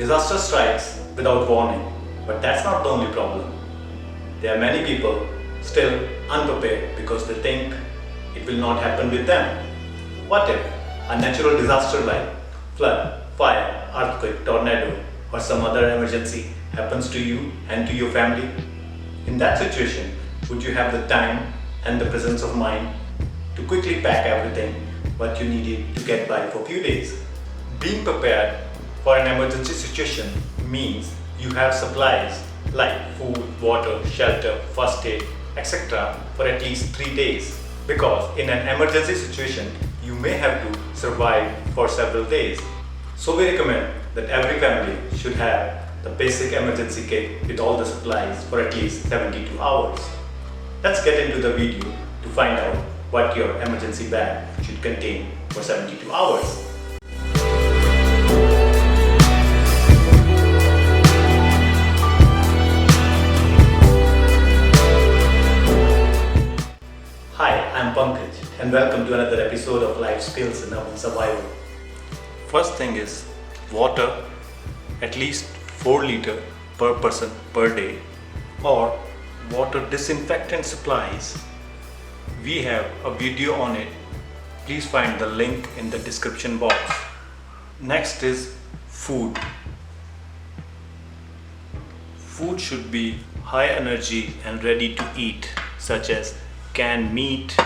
Disaster strikes without warning, but that's not the only problem. There are many people still unprepared because they think it will not happen with them. What if a natural disaster like flood, fire, earthquake, tornado, or some other emergency happens to you and to your family? In that situation, would you have the time and the presence of mind to quickly pack everything what you needed to get by for a few days? Being prepared for an emergency situation means you have supplies like food, water, shelter, first aid, etc. for at least 3 days. Because in an emergency situation, you may have to survive for several days. So we recommend that every family should have the basic emergency kit with all the supplies for at least 72 hours. Let's get into the video to find out what your emergency bag should contain for 72 hours. Hi, I'm Pankaj and welcome to another episode of Life Skills in Urban Survival. First thing is water, at least 4 liters per person per day, or water disinfectant supplies. We have a video on it. Please find the link in the description box. Next is food. Food should be high energy and ready to eat, such as canned meat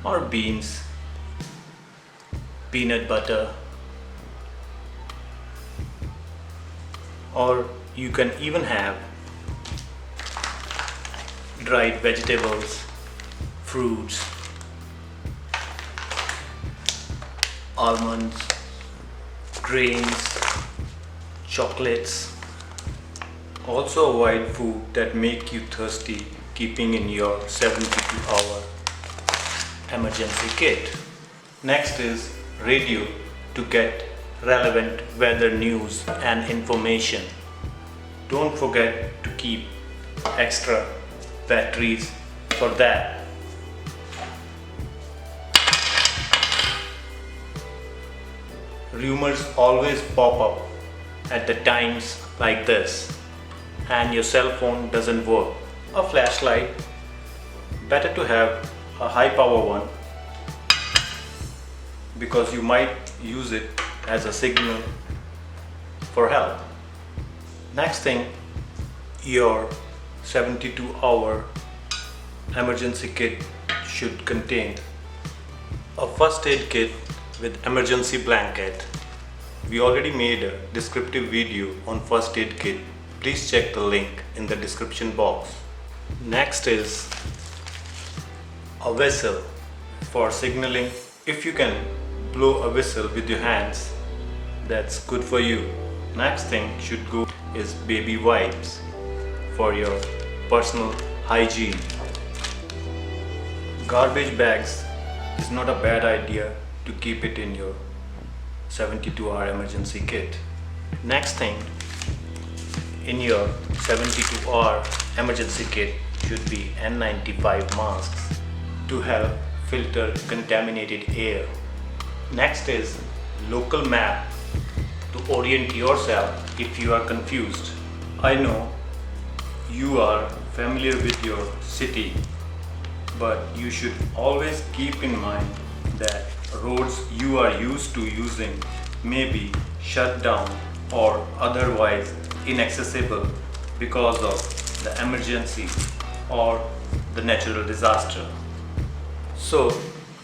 or beans, peanut butter, or you can even have dried vegetables, fruits, almonds, grains, chocolates. Also avoid food that make you thirsty, keeping in your 72-hour emergency kit. Next is radio to get relevant weather news and information. Don't forget to keep extra batteries for that. Rumors always pop up at the times like this and your cell phone doesn't work. A flashlight, better to have a high power one because you might use it as a signal for help. Next thing, your 72-hour emergency kit should contain a first aid kit with emergency blanket. We already made a descriptive video on first aid kit. Please check the link in the description box. Next is a whistle for signaling. If you can blow a whistle with your hands, that's good for you. Next thing should go is baby wipes for your personal hygiene. Garbage bags is not a bad idea to keep it in your 72-hour emergency kit. Next thing in your 72-hour emergency kit should be N95 masks to help filter contaminated air. Next is local map to orient yourself if you are confused. I know you are familiar with your city, but you should always keep in mind that roads you are used to using may be shut down or otherwise inaccessible because of the emergency or the natural disaster. So,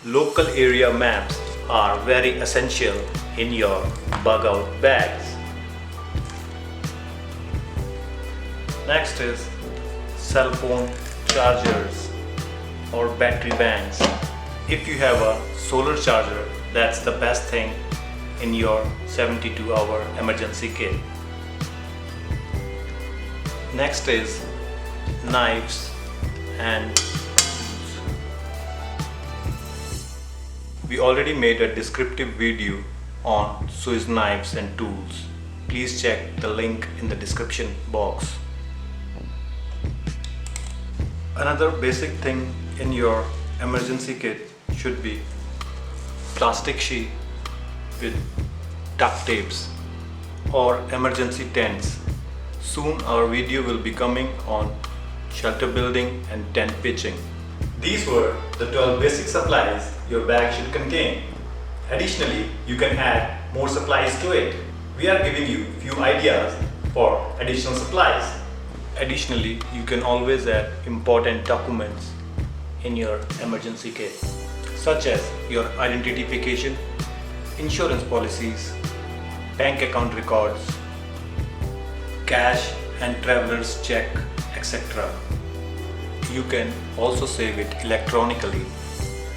local area maps are very essential in your bug out bags. Next is cell phone chargers or battery banks. If you have a solar charger, that's the best thing in your 72-hour emergency kit. Next is knives and tools. We already made a descriptive video on Swiss knives and tools. Please check the link in the description box. Another basic thing in your emergency kit should be plastic sheet with duct tapes or emergency tents. Soon our video will be coming on shelter building and tent pitching. These were the 12 basic supplies your bag should contain. Additionally, you can add more supplies to it. We are giving you few ideas for additional supplies. Additionally, you can always add important documents in your emergency kit, such as your identification, insurance policies, bank account records, cash and traveler's check, etc. You can also save it electronically,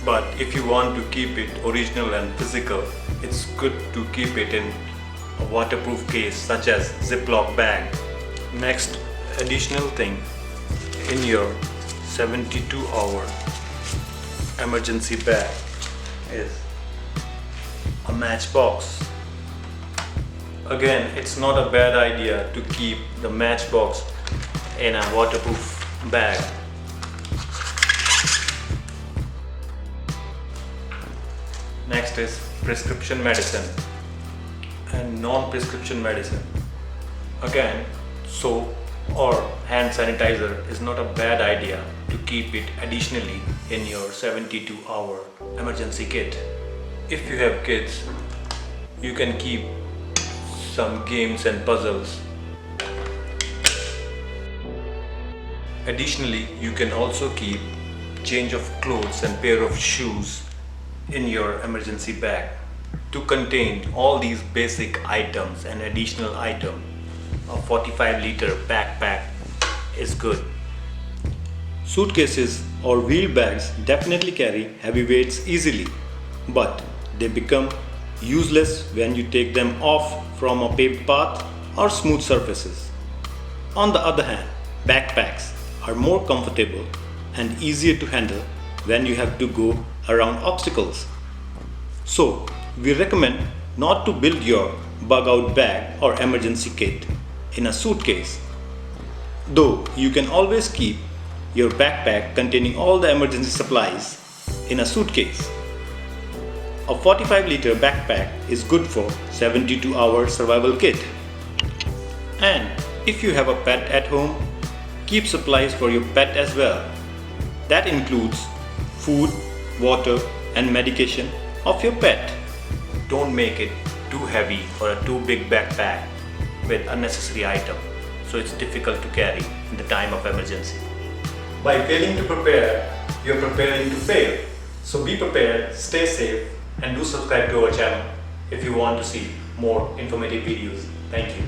but if you want to keep it original and physical, it's good to keep it in a waterproof case such as Ziploc bag. Next additional thing in your 72-hour emergency bag is a matchbox. Again, it's not a bad idea to keep the matchbox in a waterproof bag. Next is prescription medicine and non-prescription medicine. Again, soap or hand sanitizer is not a bad idea to keep it additionally in your 72-hour emergency kit. If you have kids, you can keep some games and puzzles. Additionally, you can also keep change of clothes and pair of shoes in your emergency bag. To contain all these basic items and additional item, a 45-liter backpack is good. Suitcases or wheel bags definitely carry heavy weights easily, but they become useless when you take them off from a paved path or smooth surfaces. On the other hand, backpacks are more comfortable and easier to handle when you have to go around obstacles. So, we recommend not to build your bug out bag or emergency kit in a suitcase. Though you can always keep your backpack containing all the emergency supplies in a suitcase. A 45-liter backpack is good for 72-hour survival kit. And if you have a pet at home, keep supplies for your pet as well. That includes food, water and medication of your pet. Don't make it too heavy or a too big backpack with unnecessary item, so it's difficult to carry in the time of emergency. By failing to prepare, you're preparing to fail. So be prepared, stay safe, and do subscribe to our channel if you want to see more informative videos. Thank you.